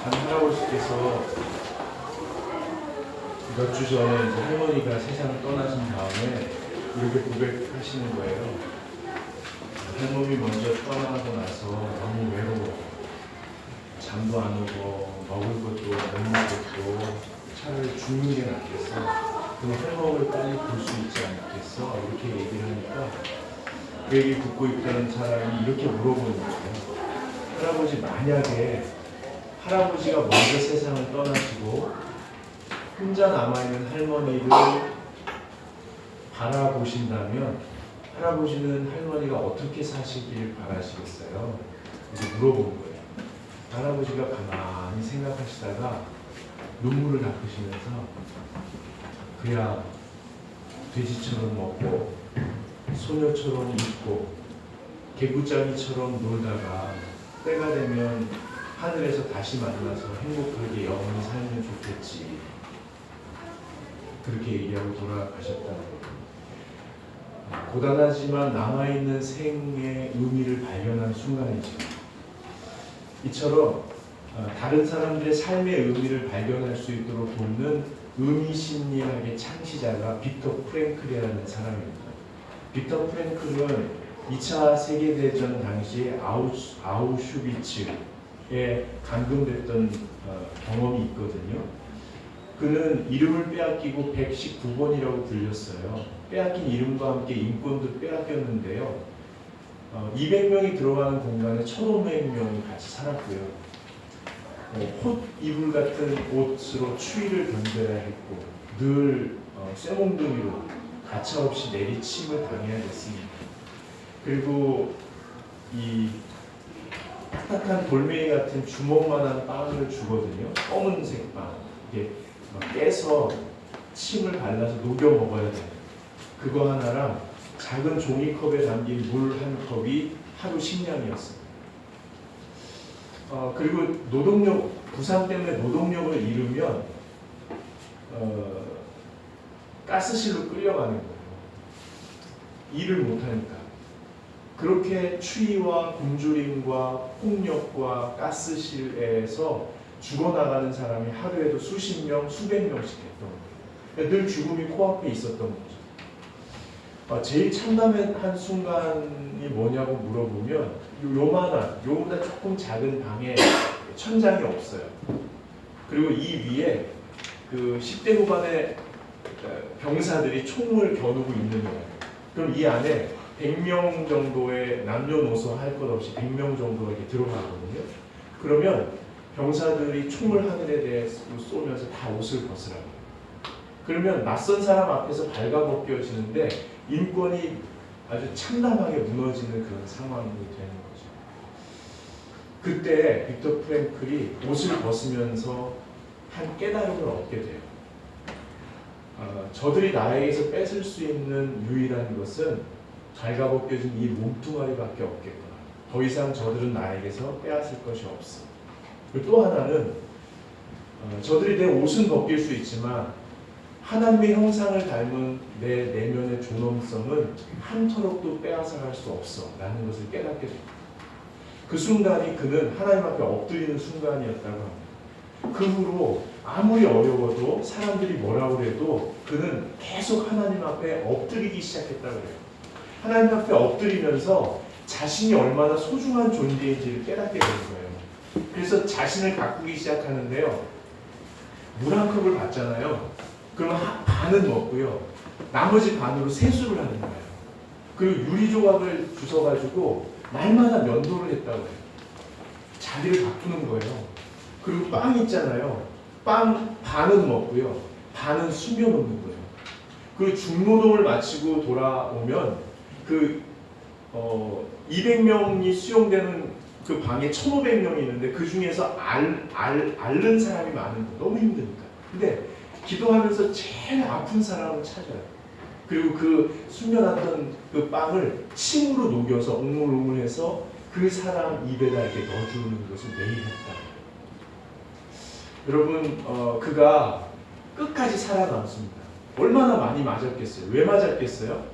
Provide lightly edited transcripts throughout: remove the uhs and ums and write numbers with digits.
한 할아버지께서 몇 주 전에 이제 할머니가 세상을 떠나신 다음에 이렇게 고백하시는 거예요. 할머니 먼저 떠나고 나서 너무 외로워. 잠도 안 오고 먹을 것도 못 먹겠고 차라리 죽는 게 낫겠어. 그럼 할머니를 빨리 볼 수 있지 않겠어? 이렇게 얘기를 하니까 그 얘기 듣고 있던 사람이 이렇게 물어보는 거예요. 할아버지, 만약에 할아버지가 먼저 세상을 떠나시고 혼자 남아있는 할머니를 바라보신다면 할아버지는 할머니가 어떻게 사시길 바라시겠어요? 이렇게 물어본 거예요. 할아버지가 가만히 생각하시다가 눈물을 닦으시면서 그야 돼지처럼 먹고 소녀처럼 입고 개구장이처럼 놀다가 때가 되면 하늘에서 다시 만나서 행복하게 영원히 살면 좋겠지. 그렇게 얘기하고 돌아가셨다는 거예요. 고단하지만 남아있는 생의 의미를 발견한 순간이죠. 이처럼 다른 사람들의 삶의 의미를 발견할 수 있도록 돕는 의미심리학의 창시자가 빅터 프랭클이라는 사람입니다. 빅터 프랭클은 2차 세계대전 당시에 아우슈비츠에 감금됐던 경험이 있거든요. 그는 이름을 빼앗기고 119번이라고 불렸어요. 빼앗긴 이름과 함께 인권도 빼앗겼는데요. 200명이 들어가는 공간에 1,500명이 같이 살았고요. 콧 이불 같은 옷으로 추위를 견뎌야 했고 늘 쇠몽둥이로 가차없이 내리침을 당해야 됐습니다. 그리고 이 딱딱한 돌멩이 같은 주먹만한 빵을 주거든요. 검은색 빵. 이게 깨서 침을 발라서 녹여 먹어야 돼요. 그거 하나랑 작은 종이컵에 담긴 물 한 컵이 하루 식량이었습니다. 그리고 부상 때문에 노동력을 잃으면 가스실로 끌려가는 거예요. 일을 못하니까. 그렇게 추위와 굶주림과 폭력과 가스실에서 죽어나가는 사람이 하루에도 수십 명, 수백 명씩 했던 거예요. 늘 죽음이 코앞에 있었던 거죠. 제일 참담한 순간이 뭐냐고 물어보면 요만한, 요보다 조금 작은 방에 천장이 없어요. 그리고 이 위에 그 10대 후반의 병사들이 총을 겨누고 있는 거예요. 그럼 이 안에 100명 정도의 남녀노소 할 것 없이 100명 정도가 이렇게 들어가거든요. 그러면 병사들이 총을 하늘에 대해 쏘면서 다 옷을 벗으라고. 그러면 낯선 사람 앞에서 발가벗겨지는데 인권이 아주 참담하게 무너지는 그런 상황이 되는 거죠. 그때 빅터 프랭클이 옷을 벗으면서 한 깨달음을 얻게 돼요. 저들이 나에게서 뺏을 수 있는 유일한 것은 발가벗겨진 이 몸뚱아리밖에 없겠구나. 더 이상 저들은 나에게서 빼앗을 것이 없어. 그리고 또 하나는 저들이 내 옷은 벗길 수 있지만 하나님의 형상을 닮은 내 내면의 존엄성은 한터럭도 빼앗아갈 수 없어 라는 것을 깨닫게 됩니다. 그 순간이 그는 하나님 앞에 엎드리는 순간이었다고 합니다. 그 후로 아무리 어려워도 사람들이 뭐라고 해도 그는 계속 하나님 앞에 엎드리기 시작했다고 해요. 하나님 앞에 엎드리면서 자신이 얼마나 소중한 존재인지를 깨닫게 되는 거예요. 그래서 자신을 가꾸기 시작하는데요. 물 한 컵을 받잖아요. 그러면 반은 먹고요. 나머지 반으로 세수를 하는 거예요. 그리고 유리 조각을 주워가지고 날마다 면도를 했다고 해요. 자리를 바꾸는 거예요. 그리고 빵 있잖아요. 빵 반은 먹고요. 반은 숨겨놓는 거예요. 그리고 중노동을 마치고 돌아오면 200명이 수용되는 그 방에 1,500명이 있는데 그 중에서 앓는 사람이 많은 거 너무 힘드니까. 근데 기도하면서 제일 아픈 사람을 찾아요. 그리고 그 숨겨놨던 그 빵을 침으로 녹여서 옹물옹물해서 그 사람 입에다 이렇게 넣어주는 것을 매일 했다. 여러분, 그가 끝까지 살아남습니다. 얼마나 많이 맞았겠어요? 왜 맞았겠어요?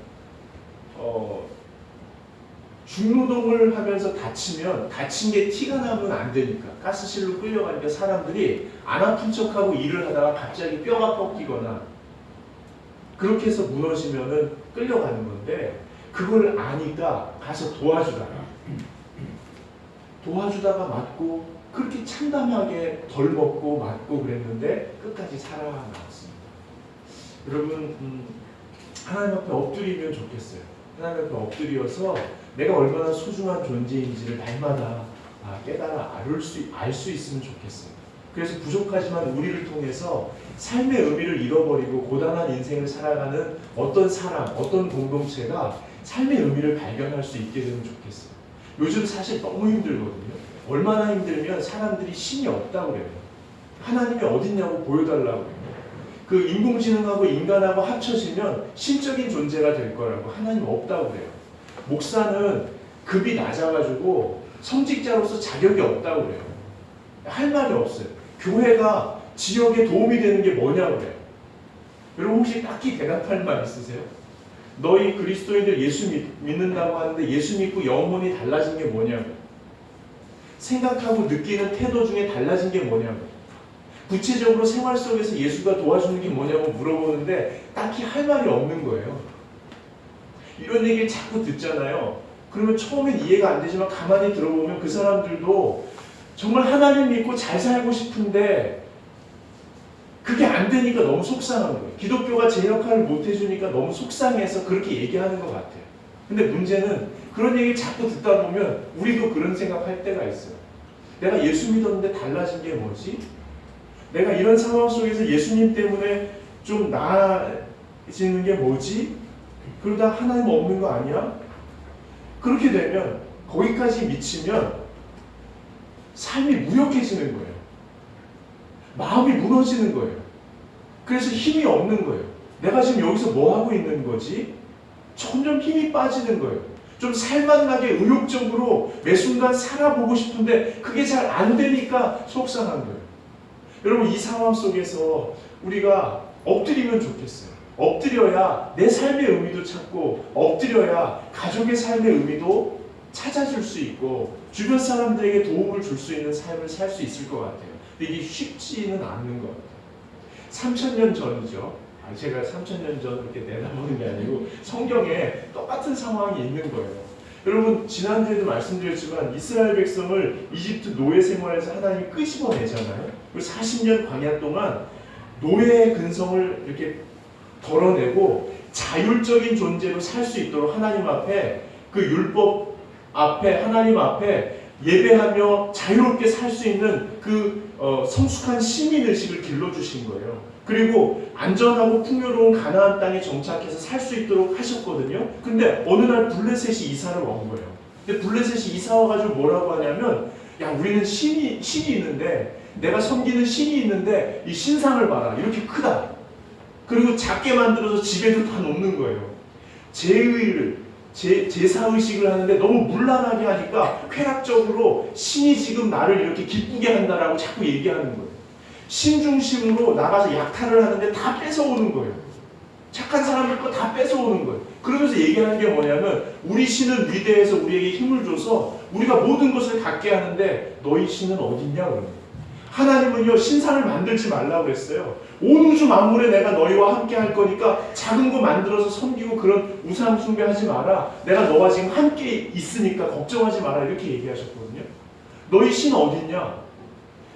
중노동을 하면서 다치면 다친 게 티가 나면 안 되니까 가스실로 끌려가니까 사람들이 안 아픈 척하고 일을 하다가 갑자기 뼈가 꺾이거나 그렇게 해서 무너지면은 끌려가는 건데 그걸 아니까 가서 도와주다가 맞고 그렇게 참담하게 덜 먹고 맞고 그랬는데 끝까지 살아남았습니다. 여러분 하나님 앞에 엎드리면 좋겠어요. 하나님 앞에 엎드려서 내가 얼마나 소중한 존재인지를 날마다 깨달아 알 수 있으면 좋겠어요. 그래서 부족하지만 우리를 통해서 삶의 의미를 잃어버리고 고단한 인생을 살아가는 어떤 사람, 어떤 공동체가 삶의 의미를 발견할 수 있게 되면 좋겠어요. 요즘 사실 너무 힘들거든요. 얼마나 힘들면 사람들이 신이 없다고 그래요. 하나님이 어딨냐고 보여달라고 그래요. 그 인공지능하고 인간하고 합쳐지면 신적인 존재가 될 거라고 하나님 없다고 그래요. 목사는 급이 낮아가지고 성직자로서 자격이 없다고 그래요. 할 말이 없어요. 교회가 지역에 도움이 되는 게 뭐냐고 그래요. 여러분 혹시 딱히 대답할 말 있으세요? 너희 그리스도인들 예수 믿는다고 하는데 예수 믿고 영혼이 달라진 게 뭐냐고. 생각하고 느끼는 태도 중에 달라진 게 뭐냐고. 구체적으로 생활 속에서 예수가 도와주는 게 뭐냐고 물어보는데 딱히 할 말이 없는 거예요. 이런 얘기를 자꾸 듣잖아요. 그러면 처음엔 이해가 안 되지만 가만히 들어보면 그 사람들도 정말 하나님 믿고 잘 살고 싶은데 그게 안 되니까 너무 속상한 거예요. 기독교가 제 역할을 못 해주니까 너무 속상해서 그렇게 얘기하는 것 같아요. 근데 문제는 그런 얘기를 자꾸 듣다 보면 우리도 그런 생각할 때가 있어요. 내가 예수 믿었는데 달라진 게 뭐지? 내가 이런 상황 속에서 예수님 때문에 좀 나아지는 게 뭐지? 그러다 하나님 없는 거 아니야? 그렇게 되면 거기까지 미치면 삶이 무력해지는 거예요. 마음이 무너지는 거예요. 그래서 힘이 없는 거예요. 내가 지금 여기서 뭐 하고 있는 거지? 점점 힘이 빠지는 거예요. 좀 살만나게 의욕적으로 매 순간 살아보고 싶은데 그게 잘 안 되니까 속상한 거예요. 여러분 이 상황 속에서 우리가 엎드리면 좋겠어요. 엎드려야 내 삶의 의미도 찾고 엎드려야 가족의 삶의 의미도 찾아줄 수 있고 주변 사람들에게 도움을 줄 수 있는 삶을 살 수 있을 것 같아요. 근데 이게 쉽지는 않는 것 같아요. 3000년 전이죠. 제가 3000년 전 이렇게 내다보는 게 아니고 성경에 똑같은 상황이 있는 거예요. 여러분 지난주에도 말씀드렸지만 이스라엘 백성을 이집트 노예 생활에서 하나님이 끄집어내잖아요. 그리고 40년 광야 동안 노예의 근성을 이렇게 덜어내고 자율적인 존재로 살 수 있도록 하나님 앞에 그 율법 앞에 하나님 앞에 예배하며 자유롭게 살 수 있는 그 성숙한 시민의식을 길러주신 거예요. 그리고 안전하고 풍요로운 가나안 땅에 정착해서 살 수 있도록 하셨거든요. 근데 어느 날 블레셋이 이사를 온 거예요. 근데 블레셋이 이사 와가지고 뭐라고 하냐면 야 우리는 신이 있는데 내가 섬기는 신이 있는데 이 신상을 봐라. 이렇게 크다. 그리고 작게 만들어서 집에도 다 놓는 거예요. 제사의식을 하는데 너무 문란하게 하니까 쾌락적으로 신이 지금 나를 이렇게 기쁘게 한다라고 자꾸 얘기하는 거예요. 신 중심으로 나가서 약탈을 하는데 다 뺏어오는 거예요. 착한 사람들 거 다 뺏어오는 거예요. 그러면서 얘기하는 게 뭐냐면 우리 신은 위대해서 우리에게 힘을 줘서 우리가 모든 것을 갖게 하는데 너희 신은 어딨냐 그러면 하나님은요 신상을 만들지 말라고 그랬어요. 온 우주 만물에 내가 너희와 함께 할 거니까 작은 거 만들어서 섬기고 그런 우상 숭배하지 마라. 내가 너와 지금 함께 있으니까 걱정하지 마라. 이렇게 얘기하셨거든요. 너희 신 어딨냐?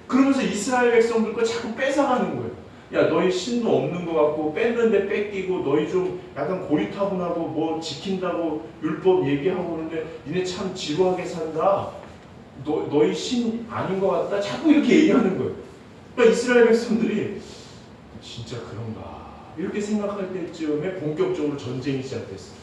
그러면서 이스라엘 백성들 거 자꾸 뺏어가는 거예요. 야 너희 신도 없는 것 같고 뺐는데 뺏기고 너희 좀 약간 고리타분하고 뭐 지킨다고 율법 얘기하고 그러는데 니네 참 지루하게 산다. 너희 신 아닌 것 같다. 자꾸 이렇게 얘기하는 거예요. 그러니까 이스라엘 백성들이 진짜 그런가 이렇게 생각할 때쯤에 본격적으로 전쟁이 시작됐어.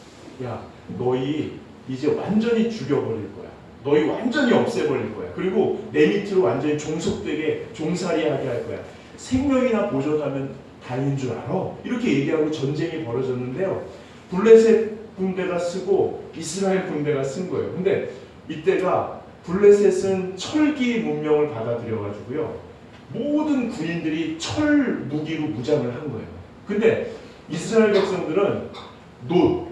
야 너희 이제 완전히 죽여버릴 거야. 너희 완전히 없애버릴 거야. 그리고 내 밑으로 완전히 종속되게 종살이하게 할 거야. 생명이나 보존하면 다행인 줄 알아. 이렇게 얘기하고 전쟁이 벌어졌는데요. 블레셋 군대가 쓰고 이스라엘 군대가 쓴 거예요. 근데 이때가 블레셋은 철기 문명을 받아들여가지고요. 모든 군인들이 철 무기로 무장을 한 거예요. 근데 이스라엘 백성들은 놋,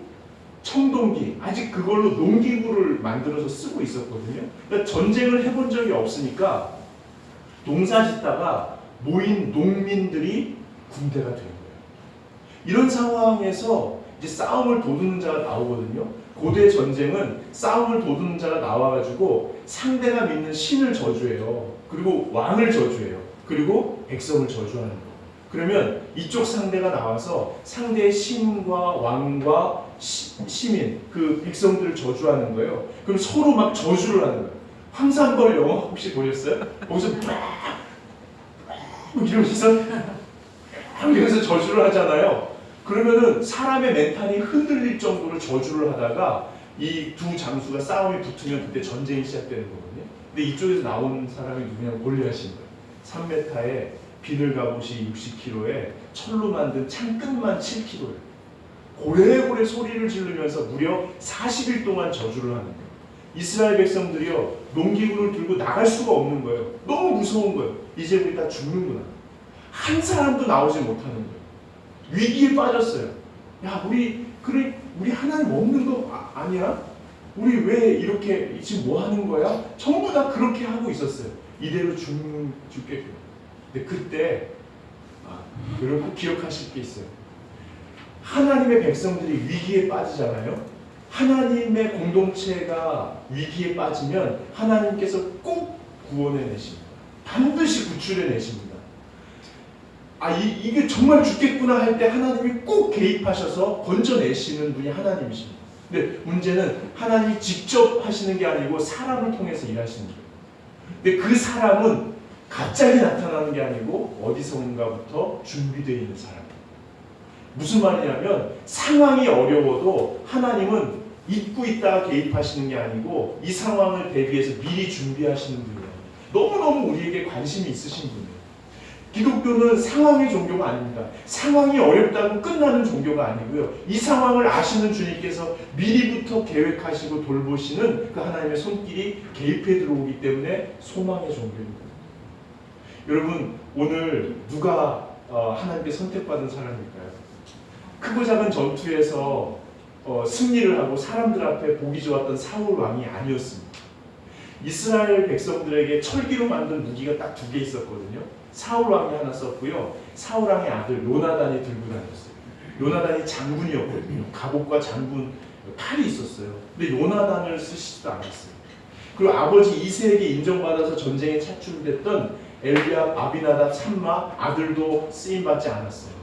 청동기, 아직 그걸로 농기구를 만들어서 쓰고 있었거든요. 그러니까 전쟁을 해본 적이 없으니까 농사 짓다가 모인 농민들이 군대가 된 거예요. 이런 상황에서 이제 싸움을 도두는 자가 나오거든요. 고대 전쟁은 싸움을 도두는 자가 나와가지고 상대가 믿는 신을 저주해요. 그리고 왕을 저주해요. 그리고 백성을 저주하는 거예요. 그러면 이쪽 상대가 나와서 상대의 신과 왕과 시민, 그 백성들을 저주하는 거예요. 그럼 서로 막 저주를 하는 거예요. 황산벌 영화 혹시 보셨어요? 거기서 이러면서 저주를 하잖아요. 그러면은 사람의 멘탈이 흔들릴 정도로 저주를 하다가 이 두 장수가 싸움이 붙으면 그때 전쟁이 시작되는 거거든요. 근데 이쪽에서 나오는 사람이 누구냐면 골리앗인 거예요. 3m에 비늘 갑옷이 60kg에 철로 만든 창끝만 7kg예요. 고래고래 소리를 지르면서 무려 40일 동안 저주를 하는 거예요. 이스라엘 백성들이요, 농기구를 들고 나갈 수가 없는 거예요. 너무 무서운 거예요. 이제 우리 다 죽는구나. 한 사람도 나오지 못하는 거예요. 위기에 빠졌어요. 야, 우리 하나님 없는 거 아니야? 우리 왜 이렇게 지금 뭐 하는 거야? 전부 다 그렇게 하고 있었어요. 이대로 죽겠구나. 근데 그때 여러분 꼭 기억하실 게 있어요. 하나님의 백성들이 위기에 빠지잖아요. 하나님의 공동체가 위기에 빠지면 하나님께서 꼭 구원해내십니다. 반드시 구출해내십니다. 이게 정말 죽겠구나 할 때 하나님이 꼭 개입하셔서 건져내시는 분이 하나님이십니다. 근데 문제는 하나님이 직접 하시는 게 아니고 사람을 통해서 일하시는 거예요. 근데 그 사람은 갑자기 나타나는 게 아니고 어디선가부터 준비되어 있는 사람이에요. 무슨 말이냐면 상황이 어려워도 하나님은 잊고 있다가 개입하시는 게 아니고 이 상황을 대비해서 미리 준비하시는 분이에요. 너무너무 우리에게 관심이 있으신 분이에요. 기독교는 상황의 종교가 아닙니다. 상황이 어렵다고 끝나는 종교가 아니고요. 이 상황을 아시는 주님께서 미리부터 계획하시고 돌보시는 그 하나님의 손길이 개입해 들어오기 때문에 소망의 종교입니다. 여러분, 오늘 누가 하나님께 선택받은 사람일까요? 크고 작은 전투에서 승리를 하고 사람들 앞에 보기 좋았던 사울 왕이 아니었습니다. 이스라엘 백성들에게 철기로 만든 무기가 딱 2개 있었거든요. 사울 왕이 하나 썼고요. 사울 왕의 아들 요나단이 들고 다녔어요. 요나단이 장군이었거든요. 갑옷과 장군 칼이 있었어요. 근데 요나단을 쓰시지도 않았어요. 그리고 아버지 이새에게 인정받아서 전쟁에 차출됐던 엘리압, 아비나답, 삼마 아들도 쓰임받지 않았어요.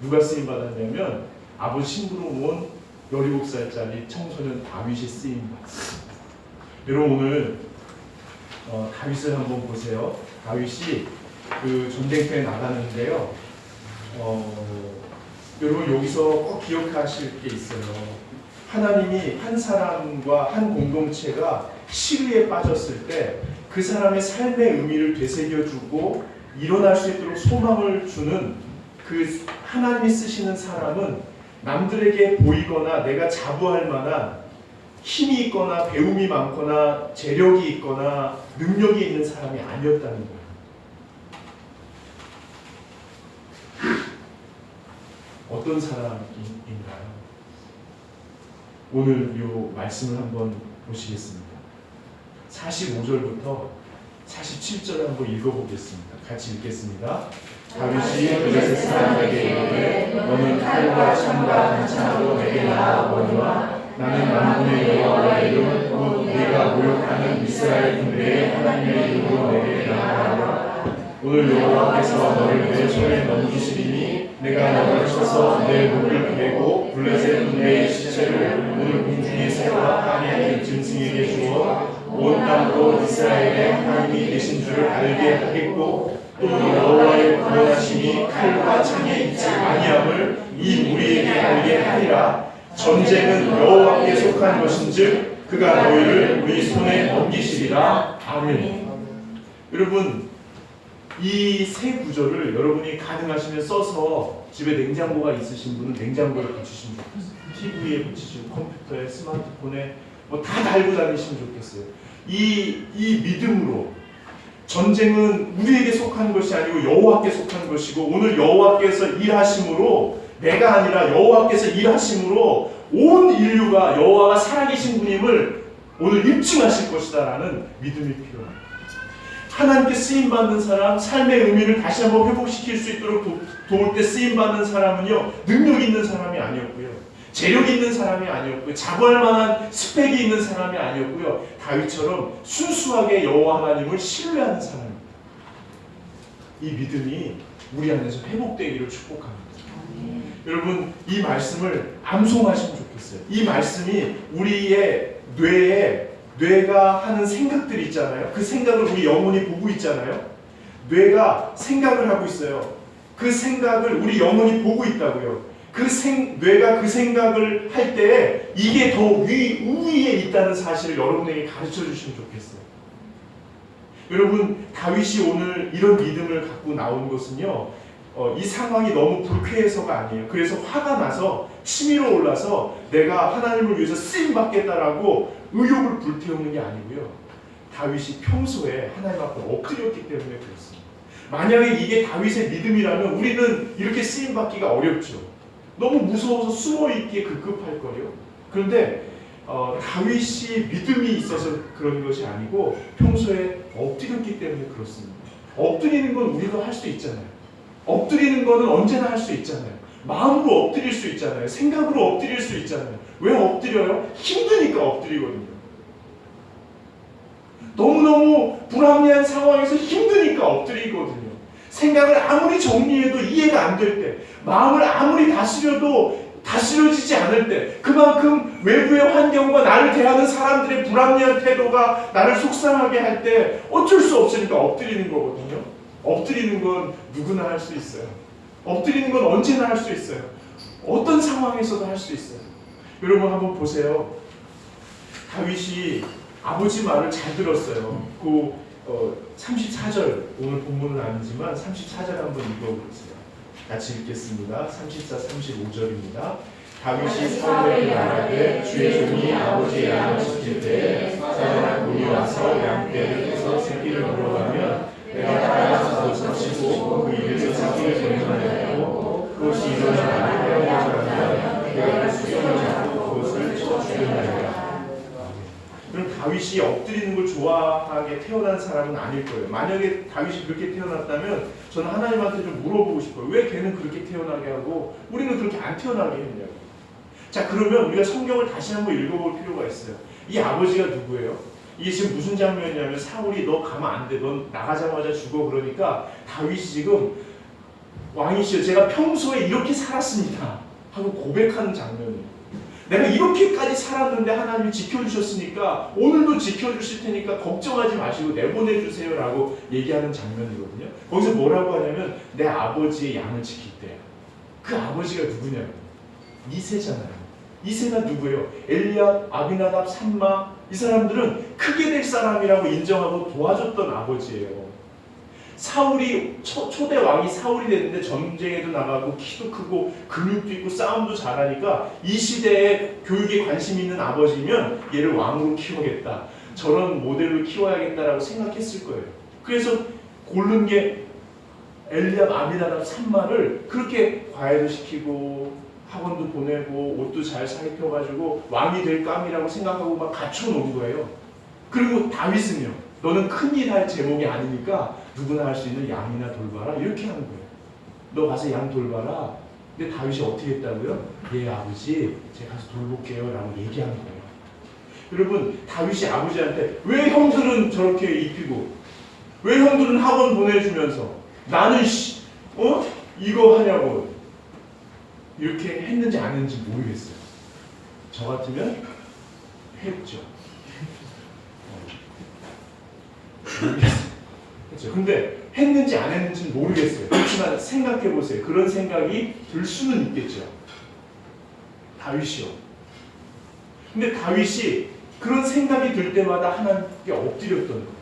누가 쓰임받았냐면 아버지 심부름 온 17살짜리 청소년 다윗이 쓰임받았어요. 여러분, 오늘 다윗을 한번 보세요. 다윗이 그 전쟁터에 나가는데요. 여러분, 여기서 꼭 기억하실 게 있어요. 하나님이 한 사람과 한 공동체가 시위에 빠졌을 때 그 사람의 삶의 의미를 되새겨주고 일어날 수 있도록 소망을 주는 그 하나님이 쓰시는 사람은 남들에게 보이거나 내가 자부할 만한 힘이 있거나 배움이 많거나 재력이 있거나 능력이 있는 사람이 아니었다는 거예요. 어떤 사람인가요? 오늘 이 말씀을 한번 보시겠습니다. 45절부터 47절을 한번 읽어보겠습니다. 같이 읽겠습니다. 다윗이 블레셋 사람에게 이르되 너는 칼과 창과 단창으로 내게 나아오거니와 나는 만군의 여호와의 이름 곧 네가 모욕하는 이스라엘 군대의 하나님의 이름으로 내게 나아가라. 오늘 여호와께서 너를 내 손에 넘기시리니 내가 너를 쳐서 내 목을 베고 블레셋 군대의 시체를 오늘 공중의 새와 땅의 짐승에게 주어 온 땅으로 이스라엘의 하나님이 계신 줄을 알게 하겠고 또 여호와의 구원하심이 칼과 창에 있지 아니함을 이 무리에게 알게 하리라. 전쟁은 여호와께 속한 것인즉 그가 너희를 우리 손에 넘기시리라. 아멘. 여러분, 이 세 구절을 여러분이 가능하시면 써서 집에 냉장고가 있으신 분은 냉장고에 붙이시면 좋겠어요. TV에 붙이시고 컴퓨터에 스마트폰에 뭐 다 달고 다니시면 좋겠어요. 이 믿음으로 전쟁은 우리에게 속한 것이 아니고 여호와께 속한 것이고 오늘 여호와께서 일하심으로 내가 아니라 여호와께서 일하심으로 온 인류가 여호와가 살아계신 분임을 오늘 입증하실 것이다 라는 믿음이 필요합니다. 하나님께 쓰임받는 사람, 삶의 의미를 다시 한번 회복시킬 수 있도록 도울 때 쓰임받는 사람은요, 능력 있는 사람이 아니었고요, 재력 있는 사람이 아니었고요, 자부할 만한 스펙이 있는 사람이 아니었고요, 다윗처럼 순수하게 여호와 하나님을 신뢰하는 사람입니다. 이 믿음이 우리 안에서 회복되기를 축복합니다. 여러분, 이 말씀을 암송하시면 좋겠어요. 이 말씀이 우리의 뇌가 하는 생각들이 있잖아요. 그 생각을 우리 영혼이 보고 있잖아요. 뇌가 생각을 하고 있어요. 그 생각을 우리 영혼이 보고 있다고요. 뇌가 그 생각을 할 때 이게 더 우위에 있다는 사실을 여러분에게 가르쳐 주시면 좋겠어요. 여러분, 다윗이 오늘 이런 믿음을 갖고 나온 것은요, 이 상황이 너무 불쾌해서가 아니에요. 그래서 화가 나서 치밀어 올라서 내가 하나님을 위해서 쓰임받겠다라고 의욕을 불태우는 게 아니고요, 다윗이 평소에 하나님 앞에 엎드렸기 때문에 그렇습니다. 만약에 이게 다윗의 믿음이라면 우리는 이렇게 쓰임받기가 어렵죠. 너무 무서워서 숨어있기에 급급할 거요. 그런데 다윗이 믿음이 있어서 그런 것이 아니고 평소에 엎드렸기 때문에 그렇습니다. 엎드리는 건 우리가 할 수 있잖아요. 엎드리는 거는 언제나 할 수 있잖아요. 마음으로 엎드릴 수 있잖아요. 생각으로 엎드릴 수 있잖아요. 왜 엎드려요? 힘드니까 엎드리거든요. 너무너무 불합리한 상황에서 힘드니까 엎드리거든요. 생각을 아무리 정리해도 이해가 안 될 때, 마음을 아무리 다스려도 다스려지지 않을 때, 그만큼 외부의 환경과 나를 대하는 사람들의 불합리한 태도가 나를 속상하게 할 때 어쩔 수 없으니까 엎드리는 거거든요. 엎드리는 건 누구나 할 수 있어요. 엎드리는 건 언제나 할 수 있어요. 어떤 상황에서도 할 수 있어요. 여러분 한번 보세요. 다윗이 아버지 말을 잘 들었어요. 그 34절, 오늘 본문은 아니지만 34절 한번 읽어보세요. 같이 읽겠습니다. 34, 35절입니다. 다윗이 사울에게 말하되 주의 종이 아버지의 양을 지킬 때에 사자나 곰이 와서 양떼를 떼서 새끼를 물어가면 내가 따라서 젖히고 그 입에서 새끼를 건져내고 그것이 일어나 하려고 하면 내가 그 수염을 잡고 그것을 쳐 죽였나이다. 그럼 다윗이 엎드리는 걸 좋아하게 태어난 사람은 아닐 거예요. 만약에 다윗이 그렇게 태어났다면 저는 하나님한테 좀 물어보고 싶어요. 왜 걔는 그렇게 태어나게 하고 우리는 그렇게 안 태어나게 했냐고. 자, 그러면 우리가 성경을 다시 한번 읽어볼 필요가 있어요. 이 아버지가 누구예요? 이게 지금 무슨 장면이냐면 사울이 너 가면 안 돼. 넌 나가자마자 죽어. 그러니까 다윗이 지금 왕이시여 제가 평소에 이렇게 살았습니다 하고 고백하는 장면이에요. 내가 이렇게까지 살았는데 하나님이 지켜주셨으니까 오늘도 지켜주실 테니까 걱정하지 마시고 내보내주세요 라고 얘기하는 장면이거든요. 거기서 뭐라고 하냐면 내 아버지의 양을 지킬 때, 그 아버지가 누구냐면 이새잖아요. 이새가 누구예요? 엘리압, 아비나답, 삼마, 이 사람들은 크게 될 사람이라고 인정하고 도와줬던 아버지예요. 사울이 초대 왕이 사울이 됐는데 전쟁에도 나가고 키도 크고 근육도 있고 싸움도 잘하니까 이 시대에 교육에 관심 있는 아버지면 얘를 왕으로 키워야겠다, 저런 모델로 키워야겠다라고 생각했을 거예요. 그래서 고른 게 엘리압, 아비나답, 삼마를 그렇게 과외도 시키고 학원도 보내고 옷도 잘 살펴가지고 왕이 될 감이라고 생각하고 막 갖춰놓은 거예요. 그리고 다윗은요, 너는 큰일 할 제목이 아니니까 누구나 할 수 있는 양이나 돌봐라 이렇게 하는 거예요. 너 가서 양 돌봐라. 근데 다윗이 어떻게 했다고요? 예 아버지 제가 가서 돌볼게요 라고 얘기한 거예요. 여러분, 다윗이 아버지한테 왜 형들은 저렇게 입히고 왜 형들은 학원 보내주면서 나는 이거 하냐고 이렇게 했는지 안 했는지 모르겠어요. 저 같으면 했죠. 모르겠어요. 그렇죠. 근데 했는지 안 했는지는 모르겠어요. 그렇지만 생각해 보세요. 그런 생각이 들 수는 있겠죠. 다윗이요. 근데 다윗이 그런 생각이 들 때마다 하나님께 엎드렸던 거예요.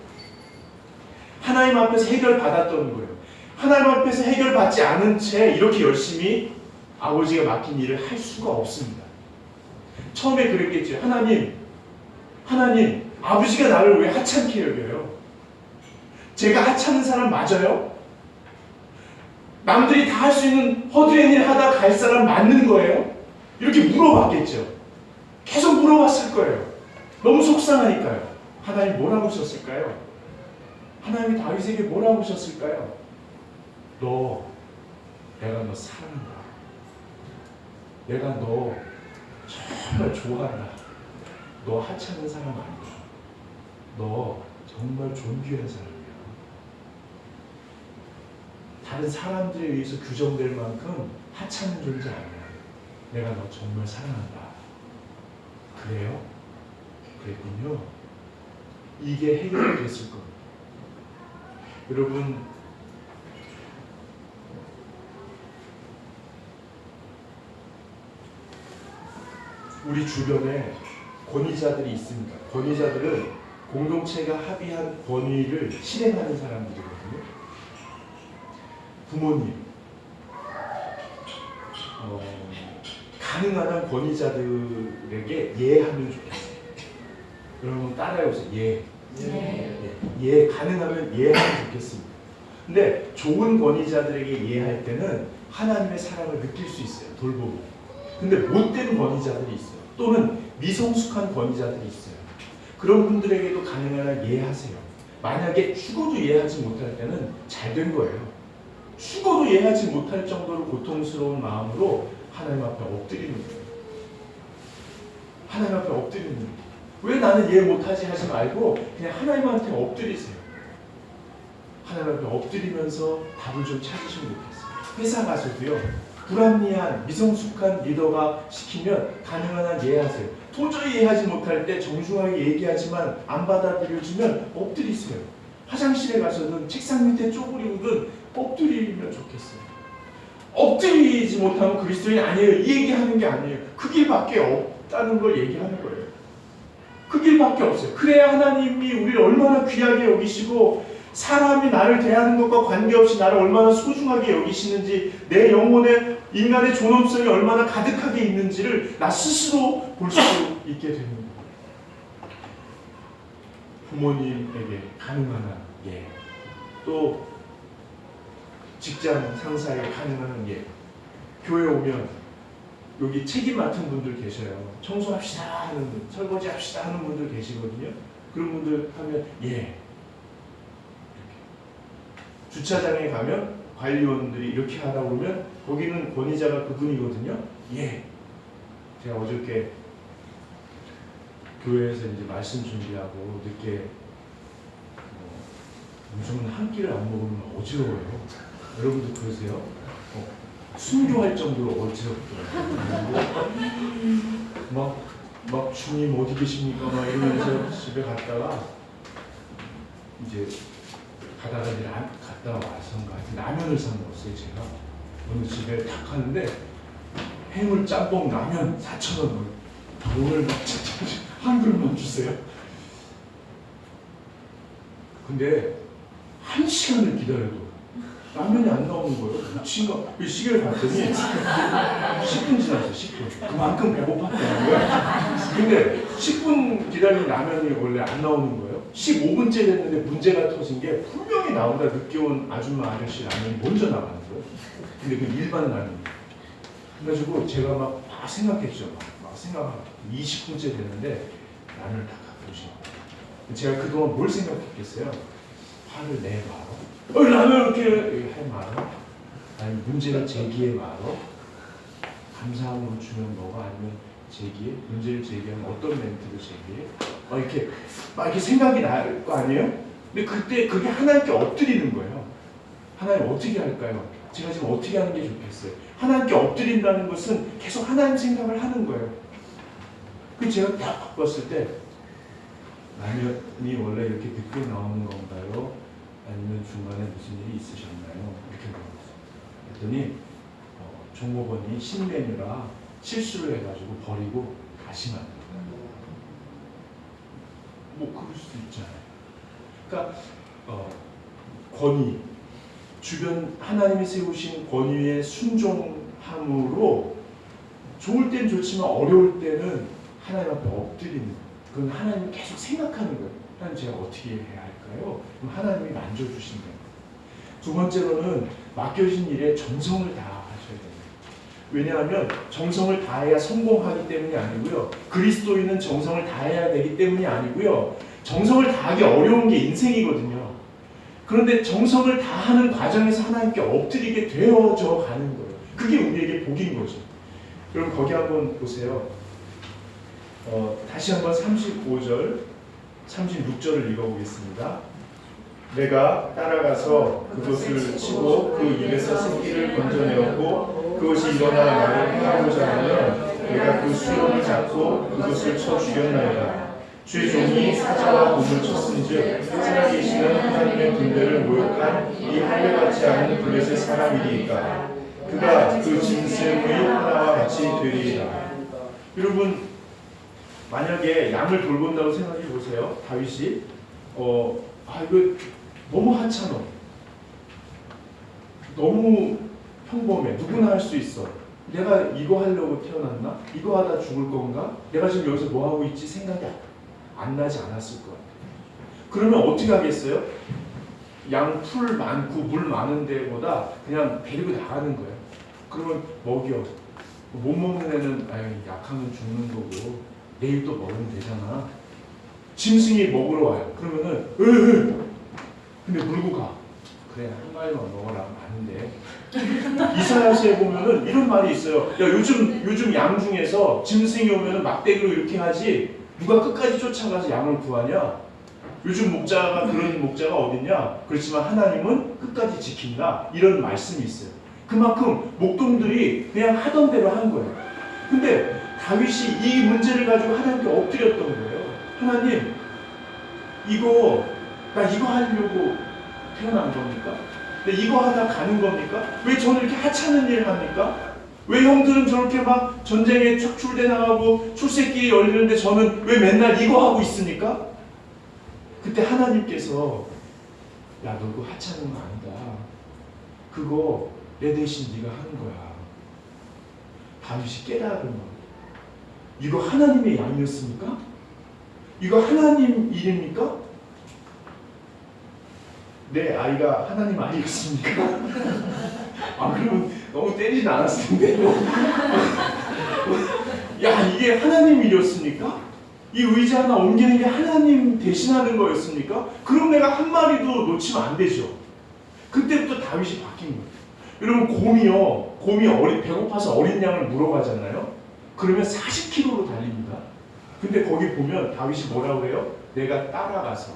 하나님 앞에서 해결받았던 거예요. 하나님 앞에서 해결받지 않은 채 이렇게 열심히 아버지가 맡긴 일을 할 수가 없습니다. 처음에 그랬겠죠. 하나님, 아버지가 나를 왜 하찮게 여겨요? 제가 하찮은 사람 맞아요? 남들이 다 할 수 있는 허드렛 일 하다 갈 사람 맞는 거예요? 이렇게 물어봤겠죠. 계속 물어봤을 거예요. 너무 속상하니까요. 하나님 뭐라고 하셨을까요? 하나님이 다윗에게 뭐라고 하셨을까요? 내가 너 사랑한다. 내가 너 정말 좋아한다. 너 하찮은 사람 아니야. 너 정말 존귀한 사람이야. 다른 사람들에 의해서 규정될 만큼 하찮은 존재 아니야. 내가 너 정말 사랑한다. 그래요? 그랬군요. 이게 해결이 됐을 겁니다. 여러분, 우리 주변에 권위자들이 있습니다. 권위자들은 공동체가 합의한 권위를 실행하는 사람들이거든요. 부모님, 가능한 한 권위자들에게 예하면 좋겠어요. 여러분 따라해보세요. 예, 가능하면 예하면 좋겠습니다. 근데 좋은 권위자들에게 예할 때는 하나님의 사랑을 느낄 수 있어요. 돌보고. 근데 못된 권위자들이 있어요. 또는 미성숙한 권위자들이 있어요. 그런 분들에게도 가능한 한 예하세요. 만약에 죽어도 예하지 못할 때는 잘 된 거예요. 죽어도 예하지 못할 정도로 고통스러운 마음으로 하나님 앞에 엎드리는 거예요. 하나님 앞에 엎드리는 거예요. 왜 나는 이해 못하지 하지 말고 그냥 하나님한테 엎드리세요. 하나님 앞에 엎드리면서 답을 좀 찾으시면 좋겠어요. 회사 가서도요. 불합리한 미성숙한 리더가 시키면 가능한 한 이해하세요. 도저히 이해하지 못할 때 정중하게 얘기하지만 안 받아들여주면 엎드리세요. 화장실에 가서든 책상 밑에 쪼그리고든 엎드리면 좋겠어요. 엎드리지 못하면 그리스도인이 아니에요. 이 얘기하는 게 아니에요. 그 길밖에 없다는 걸 얘기하는 거예요. 그 길밖에 없어요. 그래야 하나님이 우리를 얼마나 귀하게 여기시고 사람이 나를 대하는 것과 관계없이 나를 얼마나 소중하게 여기시는지, 내 영혼에 인간의 존엄성이 얼마나 가득하게 있는지를 나 스스로 볼 수 있게 되는 거예요. 부모님에게 가능한 한 예, 또 직장 상사에게 가능한 한 예, 교회 오면 여기 책임 맡은 분들 계셔요. 청소합시다 하는 분, 설거지합시다 하는 분들 계시거든요. 그런 분들 하면 예. 주차장에 가면 관리원들이 이렇게 하라고 그러면 거기는 권위자가 그분이거든요. 예. 제가 어저께 교회에서 이제 말씀 준비하고 늦게 요즘은 한 끼를 안 먹으면 어지러워요. 여러분도 그러세요? 순교할 정도로 어지럽더라고요. 막 주님 어디 계십니까? 막 이러면서 집에 갔다가 이제 가다가 이제 갔다 와서인가 라면을 사 먹었어요. 제가 오늘 집에 딱 가는데 해물 짬뽕 라면 4,000원 오늘 막 한 그릇만 주세요. 근데 1시간을 기다려도 라면이 안 나오는 거예요. 미친가? 시계를 봤더니 10분 지났어요. 10분. 그만큼 배고팠다는 거야. 근데 10분 기다린 라면이 원래 안 나오는 거예요. 15분째 됐는데 문제가 터진 게 분명히 나온다 늦게 온 아줌마 아저씨 라면이 먼저 나가는 거예요. 근데 그 일반 라면. 그래가지고 제가 막 생각했죠. 막 생각하고 20분째 됐는데 라면을 다 갖고 오신 거예요. 제가 그동안 뭘 생각했겠어요? 화를 내 말어? 라면 이렇게 할 말어? 아니면 문제를 제기해 말어? 감사함으로 주면 뭐가 아니면 제기해? 문제를 제기하면 어떤 멘트를 제기해? 이렇게 생각이 날 거 아니에요? 근데 그때 그게 하나님께 엎드리는 거예요. 하나님 어떻게 할까요? 제가 지금 어떻게 하는 게 좋겠어요? 하나님께 엎드린다는 것은 계속 하나님 생각을 하는 거예요. 그 제가 딱 봤을 때 라면이 원래 이렇게 늦게 나오는 건가요? 아니면 중간에 무슨 일이 있으셨나요? 이렇게 물어봤어요. 그랬더니 종업원이 신메뉴라 실수를 해가지고 버리고 다시 만든 거예요. 뭐 그럴 수도 있잖아요. 그러니까 권위, 주변 하나님이 세우신 권위에 순종함으로 좋을 땐 좋지만 어려울 때는 하나님 앞에 엎드리는 거예요. 그건 하나님이 계속 생각하는 거예요. 하나님 제가 어떻게 해야 할까요? 그럼 하나님이 만져주신다는 거예요. 두 번째로는 맡겨진 일에 정성을 다하셔야 됩니다. 왜냐하면 정성을 다해야 성공하기 때문이 아니고요. 그리스도인은 정성을 다해야 되기 때문이 아니고요. 정성을 다하기 어려운 게 인생이거든요. 그런데 정성을 다하는 과정에서 하나님께 엎드리게 되어져 가는 거예요. 그게 우리에게 복인 거죠. 여러분 거기 한번 보세요. 다시 한번 35절, 36절을 읽어보겠습니다. 내가 따라가서 그것을 치고 그 입에서 새끼를 건져내었고 그것이 일어나 나를 향하고자 하면 내가 그 수염을 잡고 그것을 쳐 죽였나이다. 주의 종이 사자와 곰을 쳤은즉 살아계시는 하나님의 군대를 모욕한 이 할례받지 않은 블레셋 사람이리이까 그가 그 짐승의 하나와 같이 되리이다. 여러분 만약에 양을 돌본다고 생각해 보세요. 다윗이 이거 너무 하찮아. 너무 평범해. 누구나 할 수 있어. 내가 이거 하려고 태어났나? 이거 하다 죽을 건가? 내가 지금 여기서 뭐 하고 있지? 생각이 안 나지 않았을 것 같아요. 그러면 어떻게 하겠어요? 양 풀 많고 물 많은 데보다 그냥 데리고 나가는 거예요. 그러면 먹여. 못 먹는 애는 약하면 죽는 거고 내일 또 먹으면 되잖아. 짐승이 먹으러 와요. 그러면은 근데 물고 가. 그래 한 마리만 먹어라. 아닌데 이사야서에 보면은 이런 말이 있어요. 야 요즘 양 중에서 짐승이 오면은 막대기로 이렇게 하지 누가 끝까지 쫓아가서 양을 구하냐? 요즘 목자가 그런 목자가 어딨냐? 그렇지만 하나님은 끝까지 지킨다. 이런 말씀이 있어요. 그만큼 목동들이 그냥 하던 대로 한 거예요. 근데 다윗이 이 문제를 가지고 하나님께 엎드렸던 거예요. 하나님, 나 이거 하려고 태어난 겁니까? 근데 이거 하다 가는 겁니까? 왜 저는 이렇게 하찮은 일을 합니까? 왜 형들은 저렇게 막 전쟁에 축출돼 나가고 출세길이 열리는데 저는 왜 맨날 이거 하고 있습니까? 그때 하나님께서 야, 너 그거 하찮은 거 아니다. 그거 내 대신 네가 하는 거야. 다윗이 깨달은 거. 이거 하나님의 양이었습니까? 이거 하나님 일입니까? 내 아이가 하나님 아이였습니까? 그러면 너무 때리진 않았을 텐데. 야, 이게 하나님 일이었습니까? 이 의자 하나 옮기는 게 하나님 대신하는 거였습니까? 그럼 내가 한 마리도 놓치면 안 되죠. 그때부터 다윗이 바뀐 거예요. 여러분 곰이 배고파서 어린 양을 물어가잖아요. 그러면 40km로 달립니다. 근데 거기 보면 다윗이 뭐라고 해요? 내가 따라가서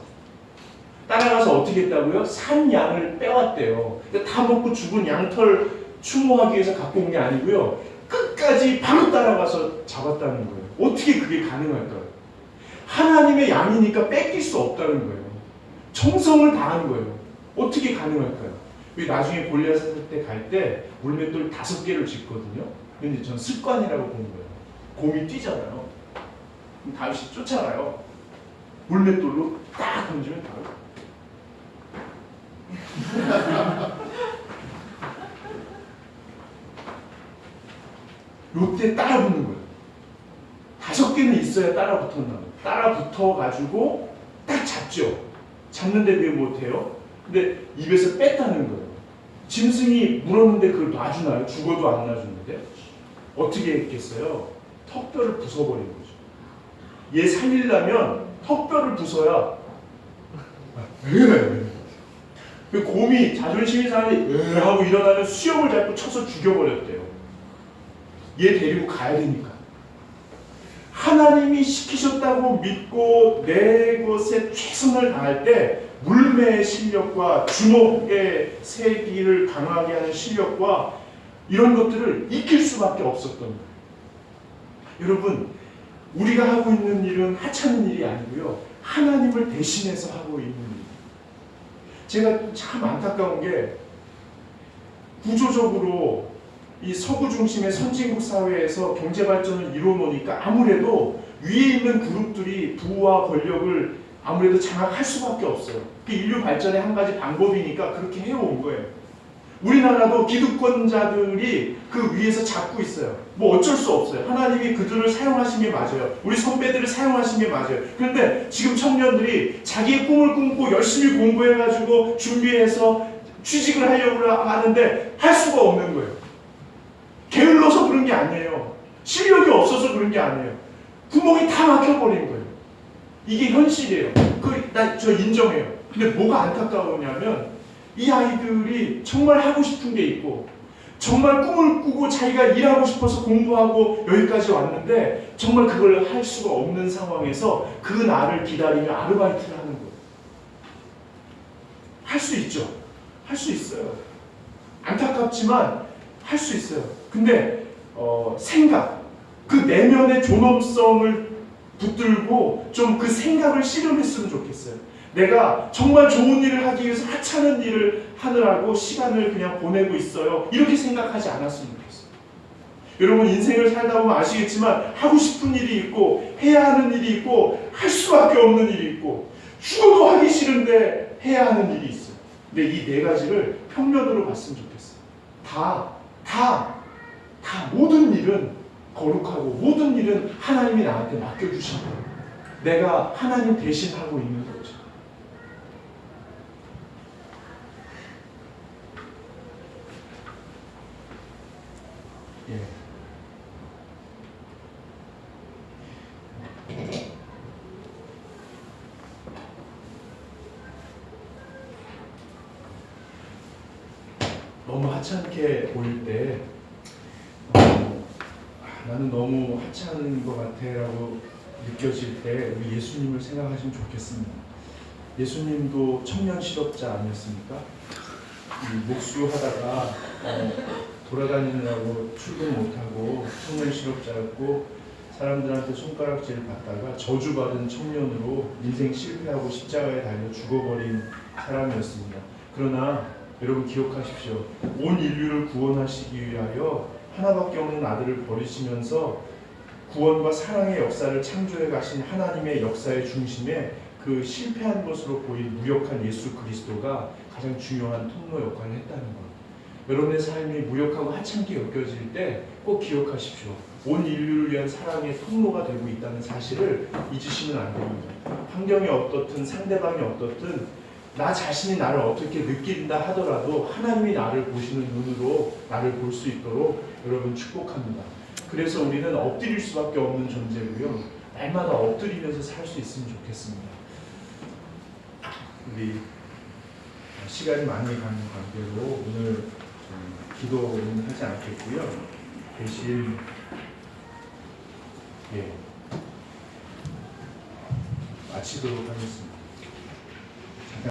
어떻게 했다고요? 산 양을 빼왔대요. 다 먹고 죽은 양털 추모하기 위해서 갖고 온 게 아니고요. 끝까지 바로 따라가서 잡았다는 거예요. 어떻게 그게 가능할까요? 하나님의 양이니까 뺏길 수 없다는 거예요. 정성을 다한 거예요. 어떻게 가능할까요? 나중에 골리앗 때 갈 때 물맷돌 5개를 짓거든요. 근데 전 습관이라고 본 거예요. 곰이 뛰잖아요. 그럼 다윗이 쫓아가요. 물맷돌로 딱 던지면 바로. 요때 따라 붙는 거예요. 5개는 있어야 따라 붙었나 봐요. 따라 붙어가지고 딱 잡죠. 잡는데 왜 못해요? 근데 입에서 뺐다는 거예요. 짐승이 물었는데 그걸 놔주나요? 죽어도 안 놔주는데? 어떻게 했겠어요? 턱뼈를 부숴버린 거죠. 얘 살리려면 턱뼈를 부숴야 그 곰이 자존심이 상해 하고 일어나면 수염을 잡고 쳐서 죽여버렸대요. 얘 데리고 가야 되니까. 하나님이 시키셨다고 믿고 내 것에 최선을 다할 때 물매의 실력과 주먹의 세기를 강하게 하는 실력과 이런 것들을 익힐 수밖에 없었던 거예요. 여러분, 우리가 하고 있는 일은 하찮은 일이 아니고요. 하나님을 대신해서 하고 있는 일. 제가 참 안타까운 게 구조적으로 이 서구 중심의 선진국 사회에서 경제 발전을 이루어 놓으니까 아무래도 위에 있는 그룹들이 부와 권력을 아무래도 장악할 수밖에 없어요. 그 인류 발전의 한 가지 방법이니까 그렇게 해온 거예요. 우리나라도 기득권자들이 그 위에서 잡고 있어요. 뭐 어쩔 수 없어요. 하나님이 그들을 사용하신 게 맞아요. 우리 선배들을 사용하신 게 맞아요. 그런데 지금 청년들이 자기의 꿈을 꿈고 열심히 공부해가지고 준비해서 취직을 하려고 하는데 할 수가 없는 거예요. 게을러서 그런 게 아니에요. 실력이 없어서 그런 게 아니에요. 구멍이 다 막혀버린 거예요. 이게 현실이에요. 저 인정해요. 근데 뭐가 안타까우냐면 이 아이들이 정말 하고 싶은 게 있고 정말 꿈을 꾸고 자기가 일하고 싶어서 공부하고 여기까지 왔는데 정말 그걸 할 수가 없는 상황에서 그 날을 기다리며 아르바이트를 하는 거예요. 할 수 있죠. 할 수 있어요. 안타깝지만 할 수 있어요. 근데 생각, 그 내면의 존엄성을 붙들고 좀 그 생각을 씨름했으면 좋겠어요. 내가 정말 좋은 일을 하기 위해서 하찮은 일을 하느라고 시간을 그냥 보내고 있어요. 이렇게 생각하지 않았으면 좋겠어요. 여러분 인생을 살다 보면 아시겠지만 하고 싶은 일이 있고 해야 하는 일이 있고 할 수밖에 없는 일이 있고 죽어도 하기 싫은데 해야 하는 일이 있어요. 근데 이 네 가지를 평면으로 봤으면 좋겠어요. 다 모든 일은 거룩하고 모든 일은 하나님이 나한테 맡겨주신 거예요. 내가 하나님 대신 하고 있는 거죠. 예. 너무 하찮게 보일 때 나는 너무 하찮은 것 같아라고 느껴질 때 우리 예수님을 생각하시면 좋겠습니다. 예수님도 청년 실업자 아니었습니까? 목수하다가 돌아다니느라고 출근 못하고 청년 실업자였고 사람들한테 손가락질을 받다가 저주받은 청년으로 인생 실패하고 십자가에 달려 죽어버린 사람이었습니다. 그러나 여러분 기억하십시오. 온 인류를 구원하시기 위하여 하나밖에 없는 아들을 버리시면서 구원과 사랑의 역사를 창조해 가신 하나님의 역사의 중심에 그 실패한 것으로 보인 무력한 예수 그리스도가 가장 중요한 통로 역할을 했다는 것. 여러분의 삶이 무력하고 하찮게 여겨질 때 꼭 기억하십시오. 온 인류를 위한 사랑의 통로가 되고 있다는 사실을 잊으시면 안 됩니다. 환경이 어떻든 상대방이 어떻든 나 자신이 나를 어떻게 느낀다 하더라도 하나님이 나를 보시는 눈으로 나를 볼 수 있도록 여러분 축복합니다. 그래서 우리는 엎드릴 수밖에 없는 존재고요. 날마다 엎드리면서 살 수 있으면 좋겠습니다. 우리 시간이 많이 가는 관계로 오늘 기도는 하지 않겠고요. 대신 마치도록 하겠습니다.